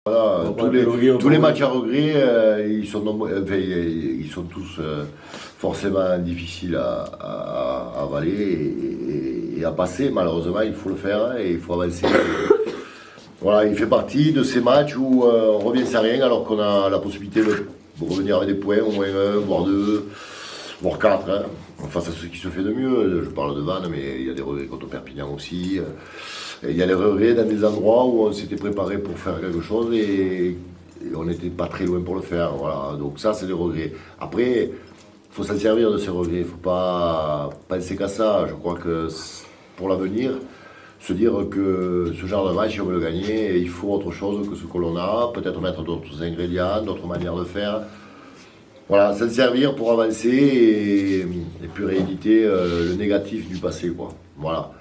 Voilà, tous les matchs à regret, ils sont tous forcément difficiles à avaler et à passer. Malheureusement, il faut le faire et il faut avancer. Voilà, il fait partie de ces matchs où on revient sans rien alors qu'on a la possibilité de revenir avec des points, au moins un, voire deux, voire quatre, hein, face à ce qui se fait de mieux. Je parle de Vannes, mais il y a des regrets contre Perpignan aussi. Il y a des regrets dans des endroits où on s'était préparé pour faire quelque chose et on n'était pas très loin pour le faire. Voilà. Donc ça, c'est des regrets. Après, il faut s'en servir de ces regrets. Il ne faut pas penser qu'à ça. Je crois que pour l'avenir, se dire que ce genre de match, on veut le gagner, et il faut autre chose que ce que l'on a, peut-être mettre d'autres ingrédients, d'autres manières de faire. Voilà, s'en servir pour avancer et puis rééditer le négatif du passé, quoi. Voilà.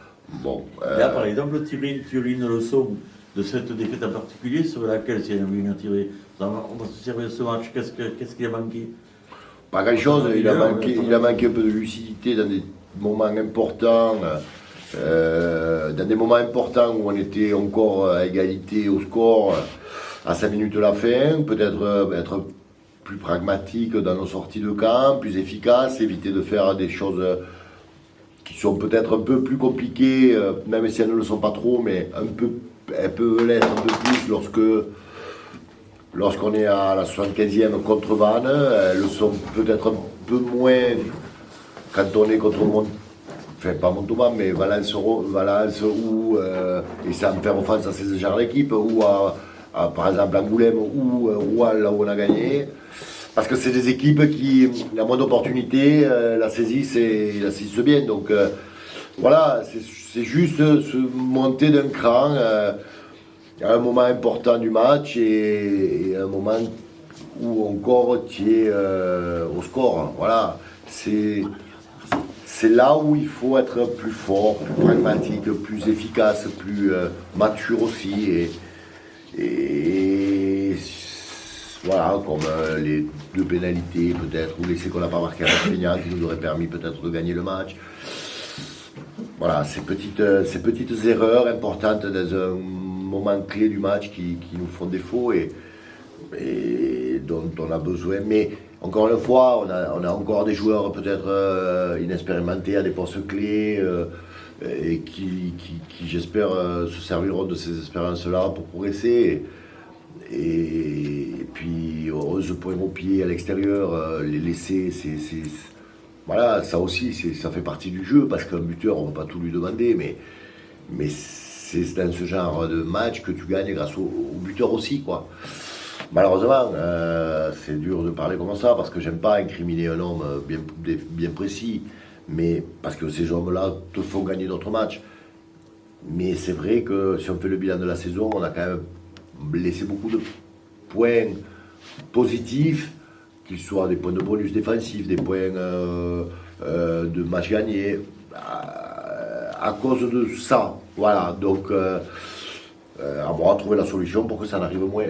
Bon. Là, par exemple, tu as une leçon de cette défaite en particulier sur laquelle, si elle a bien tiré, on va se servir de ce match. Qu'est-ce qui a manqué? Pas grand-chose. Il a manqué un peu de lucidité dans des moments importants. Dans des moments importants où on était encore à égalité au score, à 5 minutes de la fin, peut-être être plus pragmatique dans nos sorties de camp, plus efficace, éviter de faire des choses qui sont peut-être un peu plus compliquées, même si elles ne le sont pas trop, mais elles peuvent l'être un peu plus lorsqu'on est à la 75e contre Vannes. Elles le sont peut-être un peu moins quand on est contre enfin pas Montauban, mais Valence ou, et ça me fait offense à ces genres d'équipes, ou par exemple Angoulême ou Rouen, là où on a gagné. Parce que c'est des équipes qui, la moindre opportunité, la saisissent et la saisissent bien. Donc voilà, c'est juste se monter d'un cran à un moment important du match et un moment où encore tu es au score. Voilà, c'est là où il faut être plus fort, plus pragmatique, plus efficace, plus mature aussi. Et voilà, comme les deux pénalités peut-être, ou l'essai qu'on n'a pas marqué à Perpignan qui nous aurait permis peut-être de gagner le match. Voilà, ces petites erreurs importantes dans un moment clé du match qui nous font défaut et dont on a besoin. Mais encore une fois, on a encore des joueurs peut-être inexpérimentés à des postes clés et qui j'espère, se serviront de ces expériences-là pour progresser. Et puis, heureuse point au pied à l'extérieur, les laisser, voilà, ça aussi, ça fait partie du jeu, parce qu'un buteur, on ne va pas tout lui demander, mais c'est dans ce genre de match que tu gagnes grâce au buteur aussi, quoi. Malheureusement, c'est dur de parler comme ça, parce que j'aime pas incriminer un homme bien précis, mais parce que ces hommes-là te font gagner d'autres matchs. Mais c'est vrai que si on fait le bilan de la saison, on a quand même laissé beaucoup de points positifs, qu'ils soient des points de bonus défensifs, des points de matchs gagnés, à cause de ça. Voilà, donc à moi de trouver la solution pour que ça arrive moins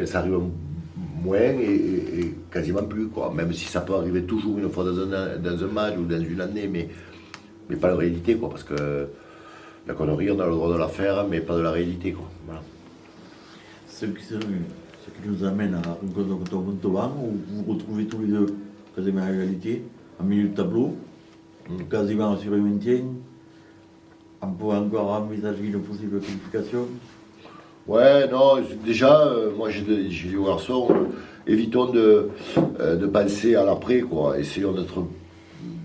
et quasiment plus, quoi. Même si ça peut arriver toujours une fois dans un match ou dans une année, mais pas la réalité, quoi, parce que la connerie, on a le droit de la faire, mais pas de la réalité, quoi. Voilà. Ce qui nous amène à rencontrer contre Montauban, où vous vous retrouvez tous les deux quasiment à égalité, en milieu de tableau, quasiment sur le maintien. On peut encore envisager une possible qualification. Ouais, non, déjà, moi j'ai dit aux garçons, évitons de penser à l'après, quoi. Essayons d'être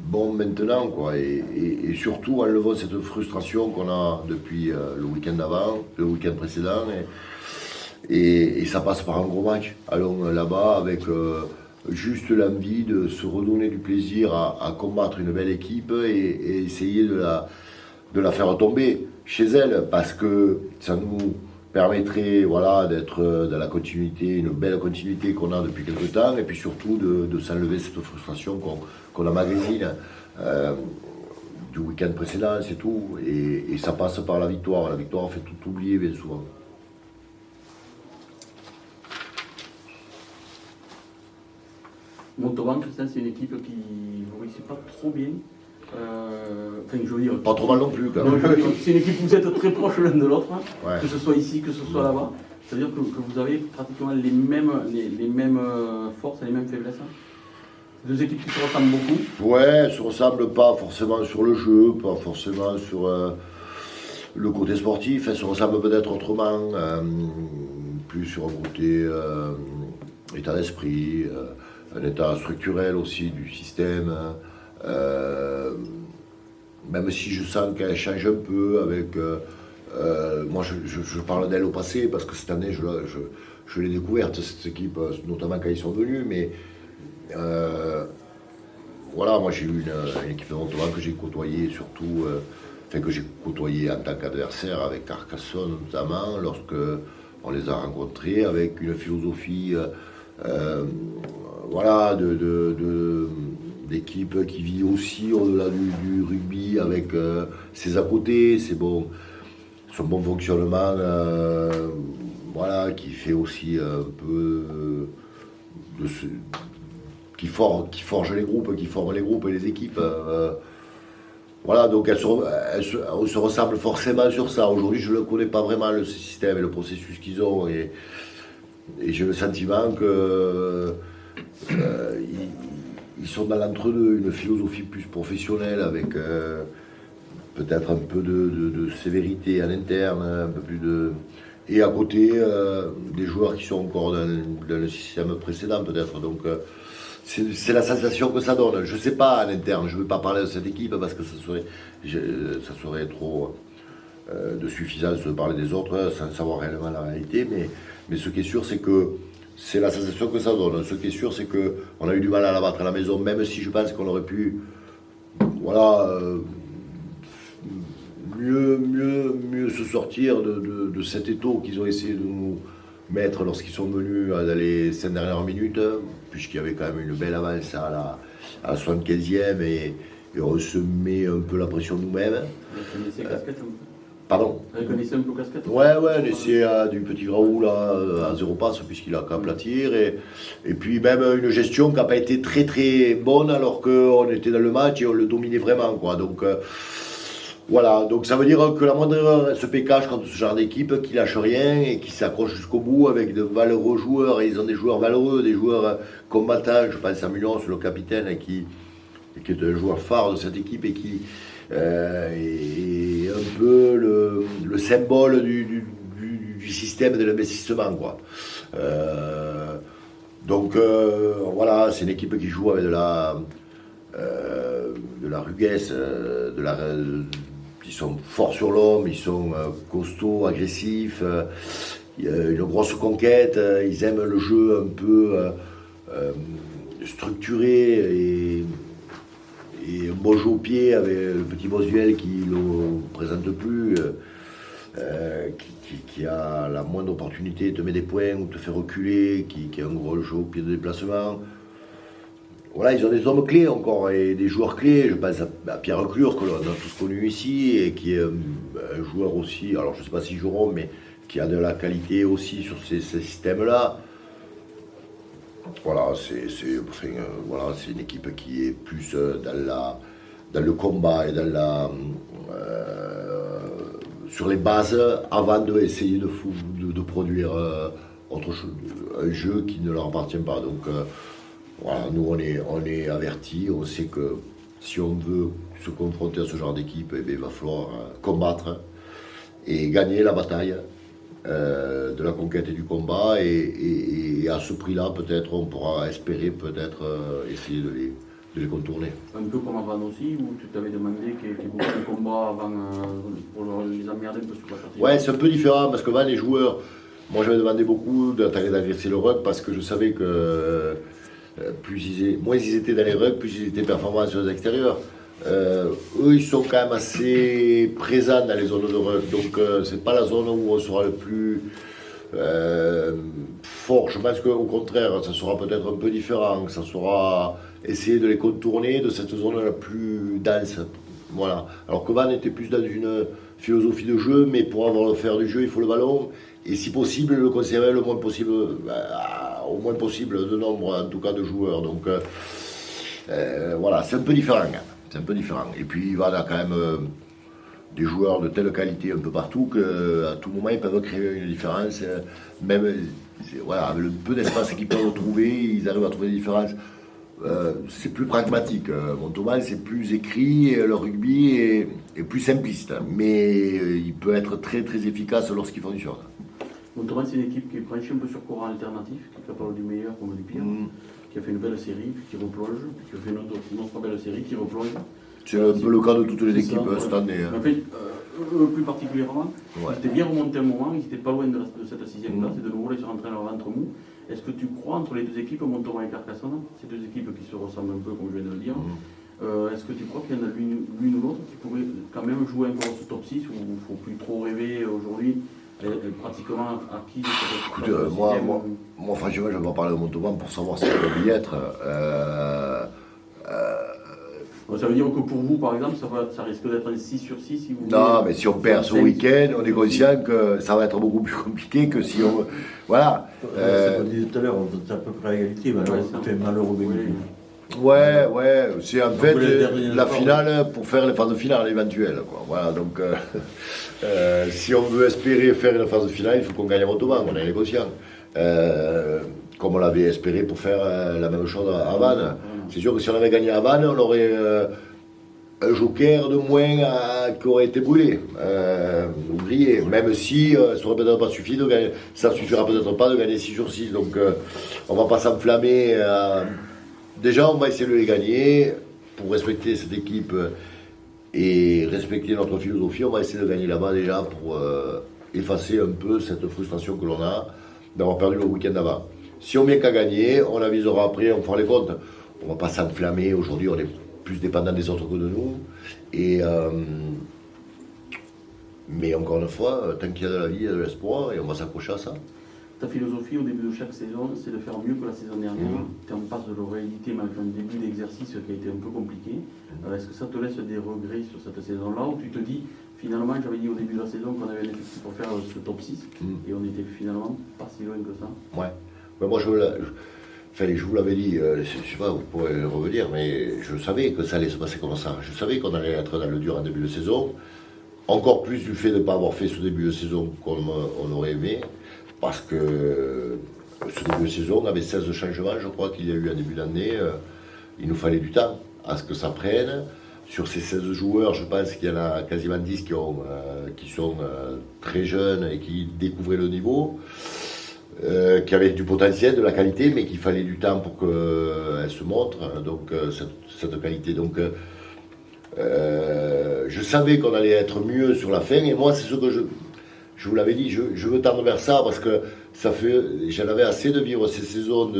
bons maintenant, quoi. Et surtout, enlevons cette frustration qu'on a depuis le week-end d'avant, le week-end précédent. Et ça passe par un gros match. Allons là-bas avec juste l'envie de se redonner du plaisir à combattre une belle équipe et essayer de la faire tomber chez elle, parce que ça nous permettrait, voilà, d'être dans la continuité, une belle continuité qu'on a depuis quelques temps, et puis surtout de s'enlever cette frustration qu'on a magazine du week-end précédent, c'est tout. Et ça passe par la victoire. La victoire fait tout oublier bien souvent. Montauban, Christian, c'est une équipe qui ne réussit pas trop bien. Enfin, je veux dire. Pas trop mal non plus, quand Non, même. je veux dire, c'est une équipe où vous êtes très proches l'un de l'autre, hein, Ouais. que ce soit ici, que ce soit là-bas. C'est-à-dire que vous avez pratiquement les mêmes forces et les mêmes faiblesses. Hein. Deux équipes qui se ressemblent beaucoup. Ouais, elles se ressemblent pas forcément sur le jeu, pas forcément sur le côté sportif, elles se ressemblent peut-être autrement, plus sur un côté état d'esprit, un état structurel aussi du système. Même si je sens qu'elle change un peu avec... moi, je parle d'elle au passé parce que cette année, je l'ai découverte, cette équipe, notamment quand ils sont venus, mais... voilà, moi j'ai eu une équipe de Montauban que j'ai côtoyée surtout, que j'ai côtoyée en tant qu'adversaire avec Carcassonne notamment, lorsque on les a rencontrés avec une philosophie voilà, d'équipe qui vit aussi au-delà du rugby avec ses à côté, son bon fonctionnement, voilà, qui fait aussi un peu de ce qui forge les groupes, qui forment les groupes et les équipes. Voilà, donc on se ressemble forcément sur ça. Aujourd'hui, je ne connais pas vraiment le système et le processus qu'ils ont. Et j'ai le sentiment que ils sont dans l'entre-deux, une philosophie plus professionnelle avec peut-être un peu de sévérité en interne, un peu plus de... Et à côté, des joueurs qui sont encore dans le système précédent peut-être. Donc c'est la sensation que ça donne. Je ne sais pas en interne, je ne veux pas parler de cette équipe parce que ça serait trop de suffisance de parler des autres sans savoir réellement la réalité. Mais ce qui est sûr, c'est que c'est la sensation que ça donne. Ce qui est sûr, c'est qu'on a eu du mal à la battre à la maison, même si je pense qu'on aurait pu, voilà, mieux se sortir de cet étau qu'ils ont essayé de nous mettre lorsqu'ils sont venus dans les 5 dernières minutes, puisqu'il y avait quand même une belle avance à la 75e et on se met un peu la pression nous-mêmes. Vous connaissez casquette un peu. Pardon. Vous connaissez un peu casquette. Ouais, un essai du petit Graou là, à 0 passe, puisqu'il a qu'à aplatir. Et puis même une gestion qui n'a pas été très très bonne alors qu'on était dans le match et on le dominait vraiment, quoi. Donc voilà, donc ça veut dire que la moindre erreur elle se cache contre ce genre d'équipe qui lâche rien et qui s'accroche jusqu'au bout avec de valeureux joueurs. Et ils ont des joueurs valeureux, des joueurs combattants. Je pense à Munoz, le capitaine, qui est un joueur phare de cette équipe et qui est un peu le symbole du système de l'investissement, quoi. Donc voilà, c'est une équipe qui joue avec de la rudesse, ils sont forts sur l'homme, ils sont costauds, agressifs, une grosse conquête, ils aiment le jeu un peu structuré et un beau jeu au pied avec le petit Bosuel qui ne le présente plus, qui a la moindre opportunité de te mettre des points ou te faire reculer, qui a un gros jeu au pied de déplacement. Voilà, ils ont des hommes clés encore et des joueurs clés. Je pense à Pierre Reclure, que l'on a tous connu ici, et qui est un joueur aussi, alors je ne sais pas s'ils joueront, mais qui a de la qualité aussi sur ces systèmes-là. Voilà, c'est une équipe qui est plus dans le combat et sur les bases avant d'essayer de produire autre chose, un jeu qui ne leur appartient pas. Donc voilà, nous on est avertis, on sait que si on veut se confronter à ce genre d'équipe, il va falloir combattre et gagner la bataille de la conquête et du combat, et à ce prix-là, peut-être, on pourra espérer essayer de les contourner. Un peu comme avant aussi, où tu t'avais demandé qu'il y ait beaucoup de combats avant pour les emmerder un peu sur la partie. Ouais, c'est un peu différent, parce que les joueurs, moi j'avais demandé beaucoup d'agresser le ruck, parce que je savais que moins ils étaient dans les rucks, plus ils étaient performants sur les extérieurs. Eux, ils sont quand même assez présents dans les zones de ruck, donc c'est pas la zone où on sera le plus fort. Je pense qu'au contraire, ça sera peut-être un peu différent, que ça sera essayer de les contourner de cette zone la plus dense. Voilà. Alors que Van était plus dans une philosophie de jeu, mais pour faire du jeu, il faut le ballon, et si possible, le conserver le moins possible, au moins possible de nombre, en tout cas, de joueurs. Donc voilà, c'est un peu différent. C'est un peu différent. Et puis, on a quand même des joueurs de telle qualité un peu partout qu'à tout moment, ils peuvent créer une différence. Même voilà, avec le peu d'espace qu'ils peuvent trouver, ils arrivent à trouver des différences. C'est plus pragmatique. Montauban, c'est plus écrit, le rugby est plus simpliste. Mais il peut être très très efficace lorsqu'il fonctionne. Montauban, c'est une équipe qui est branchée un peu sur courant alternatif, qui est capable du meilleur comme du pire, qui a fait une belle série, puis qui replonge, puis qui a fait une autre belle série, qui replonge. C'est un peu le cas de toutes les équipes cette année. En fait, eux plus particulièrement, Ouais. ils étaient bien remontés un moment, ils n'étaient pas loin de cette 6e place, et de nouveau, ils se rentraient leur ventre mou. Est-ce que tu crois entre les deux équipes, Montauban et Carcassonne, ces deux équipes qui se ressemblent un peu, comme je viens de le dire, est-ce que tu crois qu'il y en a l'une ou l'autre qui pourrait quand même jouer encore ce top 6, ou il ne faut plus trop rêver aujourd'hui, pratiquement acquis de cette Écoute, moi, franchement, je vais pas parler de Montauban pour savoir si ça peut y être. Ça veut dire que pour vous, par exemple, ça risque d'être un 6 sur 6 si vous Non, mais si on perd ce week-end, on est conscient que ça va être beaucoup plus compliqué que si on. Voilà. C'est comme je disais tout à l'heure, c'est à peu près à égalité, mais alors ça fait malheureux. Ouais, c'est en fait la sport, finale pour faire les phases finales éventuelles. Quoi. Voilà, donc si on veut espérer faire une phase finale, il faut qu'on gagne à Montauban, on est conscient. Comme on l'avait espéré pour faire la même chose à Vannes. C'est sûr que si on avait gagné à Vannes, on aurait un joker de moins qui aurait été brûlé, ou grillé. Même si ça aurait peut-être pas suffi de gagner, ça suffira peut-être pas de gagner 6 sur 6. Donc on va pas s'enflammer. Déjà, on va essayer de les gagner pour respecter cette équipe et respecter notre philosophie. On va essayer de gagner là-bas déjà pour effacer un peu cette frustration que l'on a d'avoir perdu le week-end d'avant. Si on vient qu'à gagner, on avisera après, on fera les comptes. On ne va pas s'enflammer. Aujourd'hui, on est plus dépendant des autres que de nous. Mais encore une fois, tant qu'il y a de la vie, il y a de l'espoir et on va s'accrocher à ça. Ta philosophie au début de chaque saison, c'est de faire mieux que la saison dernière. Tu es en passe de le rééditer malgré un début d'exercice qui a été un peu compliqué. Est-ce que ça te laisse des regrets sur cette saison-là, ou tu te dis, finalement, j'avais dit au début de la saison qu'on avait un effectif pour faire ce top 6 et on était finalement pas si loin que ça? Ouais. Mais moi, je vous l'avais dit, je ne sais pas, vous pourrez revenir, mais je savais que ça allait se passer comme ça. Je savais qu'on allait être dans le dur en début de saison. Encore plus du fait de ne pas avoir fait ce début de saison comme on aurait aimé. Parce que ce début de saison avait 16 changements, je crois qu'il y a eu en début d'année. Il nous fallait du temps à ce que ça prenne. Sur ces 16 joueurs, je pense qu'il y en a quasiment 10 qui sont très jeunes et qui découvraient le niveau, qui avaient du potentiel, de la qualité, mais qu'il fallait du temps pour qu'elle se montre, donc cette qualité. Donc je savais qu'on allait être mieux sur la fin, et moi c'est ce que je vous l'avais dit, je veux tendre vers ça parce que j'en avais assez de vivre ces saisons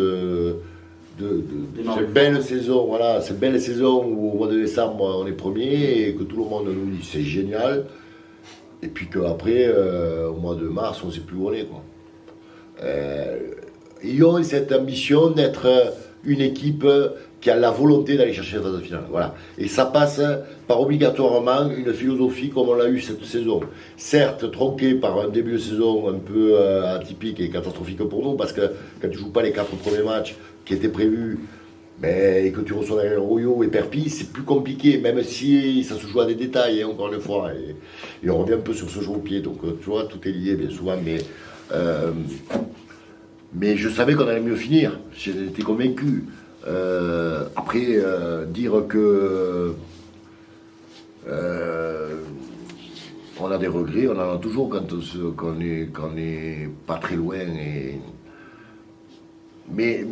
ces belles saisons, voilà, ces belles saisons où au mois de décembre on est premier et que tout le monde nous dit c'est génial, et puis qu'après au mois de mars on ne sait plus où on est, quoi. Ils ont cette ambition d'être une équipe qui a la volonté d'aller chercher la phase finale. Voilà. Et ça passe par obligatoirement une philosophie comme on l'a eu cette saison. Certes, tronquée par un début de saison un peu atypique et catastrophique pour nous, parce que quand tu ne joues pas les 4 premiers matchs qui étaient prévus, et que tu reçois derrière Royo et Perpignan, c'est plus compliqué, même si ça se joue à des détails, encore une fois. Et on revient un peu sur ce jeu au pied. Donc, tu vois, tout est lié, bien souvent, mais je savais qu'on allait mieux finir. J'étais convaincu. Après, dire que on a des regrets, on en a toujours quand on est pas très loin. Mais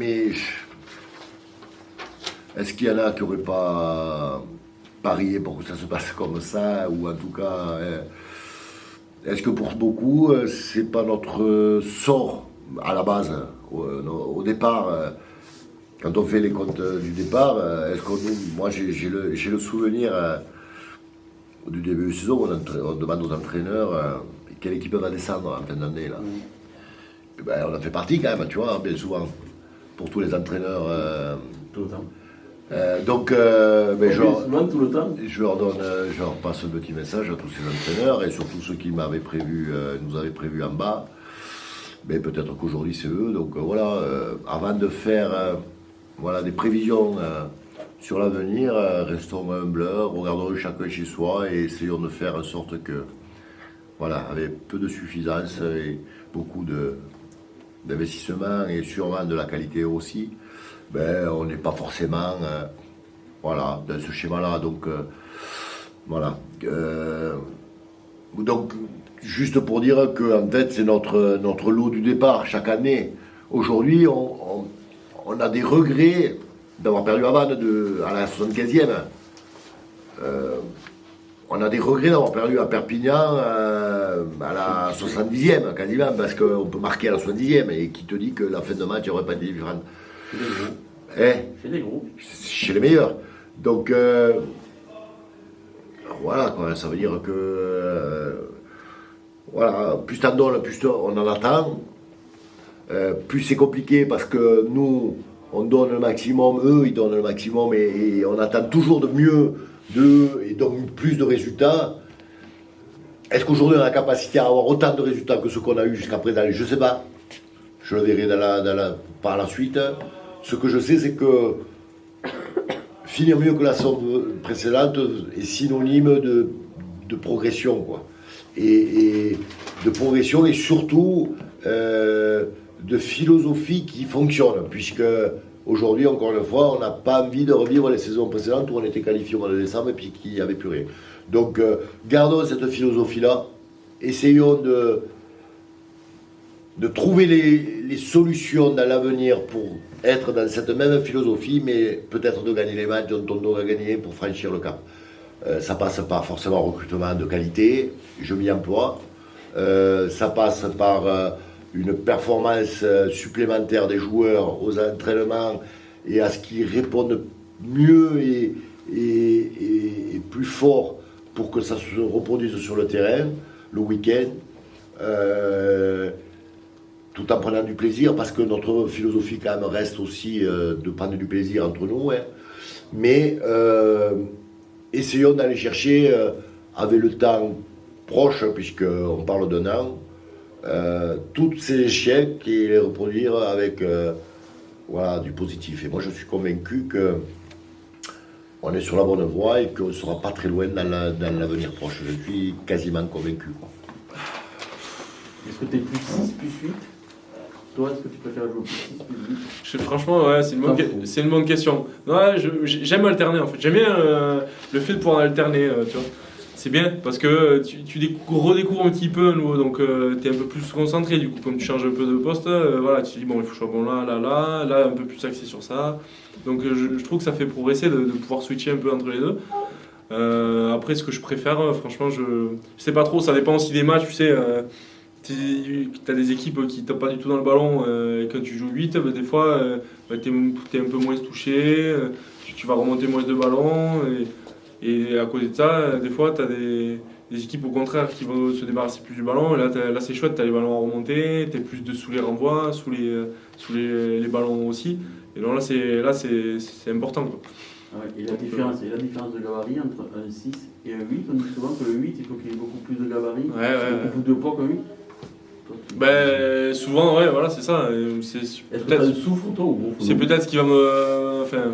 est-ce qu'il y en a qui n'auraient pas parié pour que ça se passe comme ça, ou en tout cas, est-ce que pour beaucoup, c'est pas notre sort à la base, au départ? Quand on fait les comptes du départ, moi j'ai le souvenir du début de saison, on demande aux entraîneurs quelle équipe va descendre en fin d'année. Là. Et ben, on en fait partie quand même, tu vois, bien souvent, pour tous les entraîneurs. Tout le temps. Donc, tout le temps. je leur passe un petit message à tous ces entraîneurs et surtout ceux qui nous avaient prévu en bas. Mais peut-être qu'aujourd'hui c'est eux. Donc voilà, avant de faire des prévisions sur l'avenir, restons humbles, regardons chacun chez soi et essayons de faire en sorte que, voilà, avec peu de suffisance et beaucoup d'investissement et sûrement de la qualité aussi, ben, on n'est pas forcément voilà, dans ce schéma-là. Donc, voilà. Donc, juste pour dire que en fait, c'est notre lot du départ chaque année. Aujourd'hui, on a des regrets d'avoir perdu à Vannes à la 75e. On a des regrets d'avoir perdu à Perpignan à la 70e, quasiment, parce qu'on peut marquer à la 70e. Et qui te dit que la fin de match n'aurait pas été différente? Chez les gros. Chez les meilleurs. Donc, voilà, quoi, ça veut dire que voilà, plus t'en donnes, plus on en attend. Plus c'est compliqué parce que nous, on donne le maximum, eux, ils donnent le maximum et on attend toujours de mieux d'eux et donc plus de résultats. Est-ce qu'aujourd'hui on a la capacité à avoir autant de résultats que ce qu'on a eu jusqu'à présent? Je ne sais pas. Je le verrai par la suite. Ce que je sais, c'est que finir mieux que la saison précédente est synonyme de progression, quoi. Et de progression et surtout de philosophie qui fonctionne, puisque aujourd'hui, encore une fois, on n'a pas envie de revivre les saisons précédentes où on était qualifié au mois de décembre et puis qu'il n'y avait plus rien. Donc, gardons cette philosophie-là, essayons de trouver les solutions dans l'avenir pour être dans cette même philosophie, mais peut-être de gagner les matchs dont on doit gagner pour franchir le cap. Ça passe par forcément un recrutement de qualité, je m'y emploie. Ça passe par une performance supplémentaire des joueurs aux entraînements et à ce qu'ils répondent mieux et plus fort pour que ça se reproduise sur le terrain, le week-end, tout en prenant du plaisir, parce que notre philosophie quand même reste aussi de prendre du plaisir entre nous, hein. Mais essayons d'aller chercher avec le temps proche, puisqu'on parle d'un an, tous ces échecs et les reproduire avec voilà, du positif. Et moi je suis convaincu qu'on est sur la bonne voie et qu'on ne sera pas très loin dans l'avenir proche. Je suis quasiment convaincu, quoi. Est-ce que tu es plus 6, plus 8? Toi, est-ce que tu préfères jouer plus 6, plus 8? Franchement, ouais, c'est une bonne question. Ouais, j'aime alterner en fait. J'aime bien le fait de pouvoir alterner, tu vois. C'est bien parce que tu redécouvres un petit peu à nouveau, donc tu es un peu plus concentré du coup, comme tu changes un peu de poste, voilà, tu te dis bon, il faut que je sois bon là, un peu plus axé sur ça. Donc je trouve que ça fait progresser de pouvoir switcher un peu entre les deux. Après, ce que je préfère, franchement, je sais pas trop, ça dépend aussi des matchs, tu sais. T'as des équipes qui tapent pas du tout dans le ballon et quand tu joues 8, des fois t'es un peu moins touché, tu vas remonter moins de ballons et à côté de ça, des fois t'as des équipes au contraire qui vont se débarrasser plus du ballon et là c'est chouette, t'as les ballons à remonter, t'es plus sous les renvois, sous les ballons aussi et donc là c'est important, quoi. Ouais, et la différence de gabarit entre un 6 et un 8, on dit souvent que le 8 il faut qu'il y ait beaucoup plus de gabarit, beaucoup plus de poids qu'un 8. Ben, souvent, ouais, voilà, c'est ça. Est-ce que tu souffres, toi, ou bon, c'est peut-être ce qui va me. Enfin,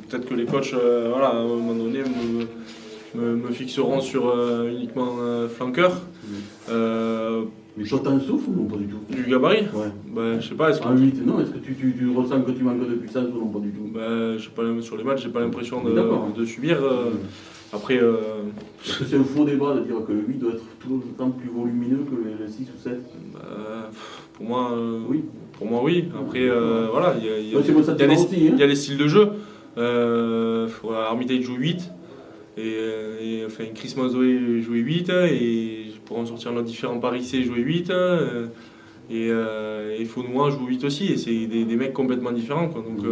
peut-être que les coachs, voilà, à un moment donné, me fixeront sur uniquement flanqueur. Mais toi, t'en souffres ou non, pas du tout? Du gabarit? Ouais. Ben, je sais pas. Est-ce que tu ressens que tu manques de puissance ou non, pas du tout? Ben, sur les matchs, j'ai pas l'impression de subir. Après. Est-ce que c'est un faux débat de dire que le 8 doit être tout le temps plus volumineux que le 6 ou 7? Pour moi, oui. Pour moi, oui. Après, voilà, il y a des styles de jeu. Armitage joue 8. Enfin, Chris Mazoé jouait 8. Et pour en sortir notre différent Paris C jouait 8. Et Faunois joue 8 aussi. Et c'est des mecs complètement différents, quoi. Donc.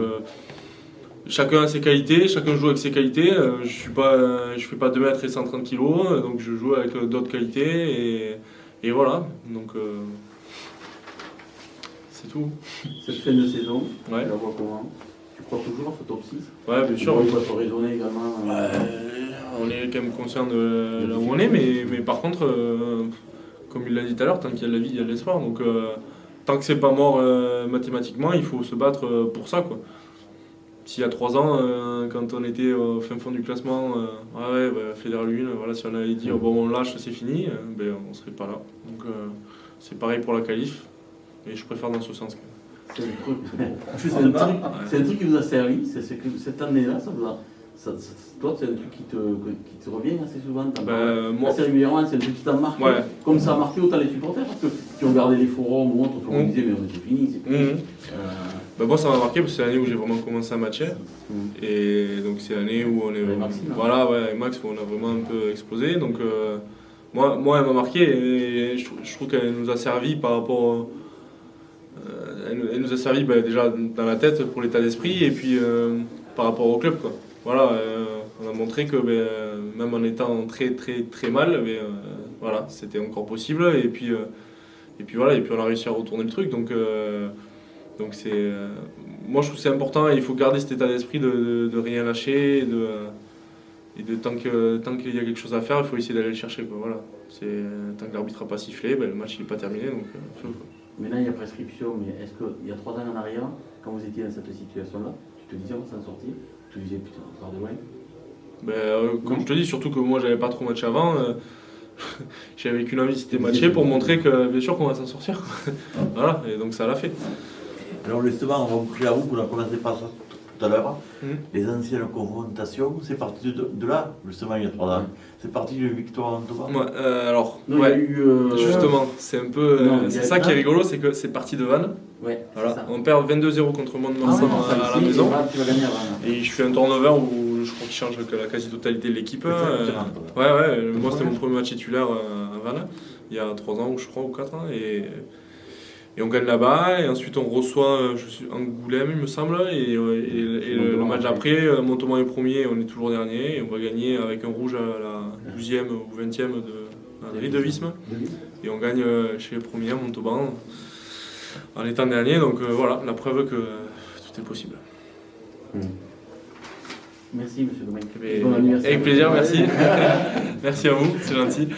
Chacun a ses qualités, chacun joue avec ses qualités. Je fais pas 2 mètres et 130 kg, donc je joue avec d'autres qualités et voilà. Donc c'est tout. Cette fin de saison, ouais. Tu la vois comment? Tu crois toujours à ce top 6? Ouais, bien sûr. Il faut être raisonné également. On est quand même conscient de là où on est, mais par contre, comme il l'a dit tout à l'heure, tant qu'il y a de la vie, il y a de l'espoir. Donc tant que c'est pas mort mathématiquement, il faut se battre pour ça, quoi. s'il y a 3 ans, quand on était au fin fond du classement, Fédéral 1, voilà, si on avait dit bon on lâche, c'est fini, on serait pas là. Donc c'est pareil pour la qualif, mais je préfère dans ce sens. C'est un truc qui vous a servi, c'est que cette année-là, toi, c'est un truc qui te revient assez souvent. Assez régulièrement, c'est un truc qui t'a marqué. Ouais. Comme ça a marqué autant les supporters, parce que si on regardait les forums ou autre, tout le monde disait mais c'est fini, c'est fini. Moi ça m'a marqué parce que c'est l'année où j'ai vraiment commencé à matcher. Et donc c'est l'année où on est. Avec Max, où on a vraiment un peu explosé. Donc moi elle m'a marqué et je trouve qu'elle nous a servi par rapport. Elle nous a servi déjà dans la tête pour l'état d'esprit et puis par rapport au club, quoi. Voilà, on a montré que même en étant très très très mal, voilà, c'était encore possible et puis voilà, et puis on a réussi à retourner le truc. Donc c'est, moi je trouve que c'est important et il faut garder cet état d'esprit de rien lâcher et de tant qu'il y a quelque chose à faire, il faut essayer d'aller le chercher, quoi. Voilà. Tant que l'arbitre n'a pas sifflé, le match n'est pas terminé, donc feu, quoi. Maintenant il y a prescription, mais est-ce qu'il y a 3 ans en arrière, quand vous étiez dans cette situation-là, tu te disais on va s'en sortir, tu te disais putain on part de loin? Comme je te dis, surtout que moi j'avais pas trop matché avant, j'avais qu'une envie, c'était matcher pour montrer que bien sûr qu'on va s'en sortir. Voilà, et donc ça l'a fait. Alors justement, on va boucler à vous, on a commencé par ça tout à l'heure. Les anciennes confrontations, c'est parti de là, justement il y a 3 ans. C'est parti de victoire en Toba. Justement, c'est un peu. C'est ça qui est rigolo, c'est que c'est parti de Vannes. Ouais, voilà. On perd 22-0 contre Mont-de-Marsan à la maison. Et je fais un turnover où je crois qu'il change la quasi-totalité de l'équipe. Moi c'était mon premier match titulaire à Vannes, il y a 3 ans, je crois, ou 4 ans. Et on gagne là-bas, et ensuite on reçoit Angoulême, il me semble, et le match d'après, Montauban est premier, on est toujours dernier, et on va gagner avec un rouge à la 12e ou 20e de Ridevisme, et on gagne chez les premiers, Montauban, en étant dernier, donc voilà, la preuve que tout est possible. Merci monsieur Domingue. Avec plaisir, merci. Merci à vous, c'est gentil.